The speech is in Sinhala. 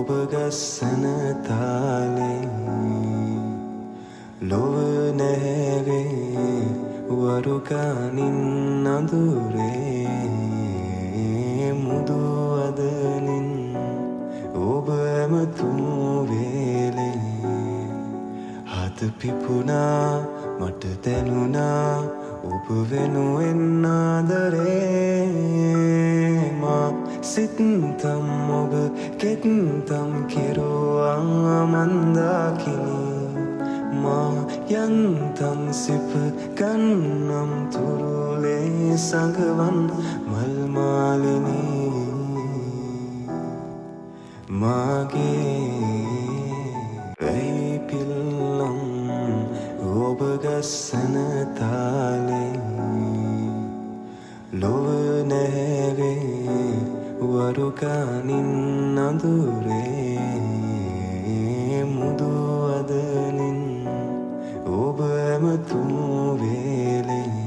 ඔබ ගස්සන තාලේ ලොව නැහැවේ වරුකානින් අඳුරේ මුදු අදනින් ඔබ ඇමතුම් වේලේ හත පිපුණා මට දැනුණා ඔබ වෙනුවෙන් ආදරේ මා සිතන්තම් ඔබ කෙත්තම් කෙරුවා මන්දාකිනි මා යන්තම් සිප ගන්නම් තුරුලේ සඟවන් මල්මාලිනී මාගේ ඇයි පිල්ලම් ඔබ ගස්සන තාලේ ලොව නැහැවේ වරුකානින් අඳුරේ මුදු අදනින් ඔබ ඇමතුම් වේලේ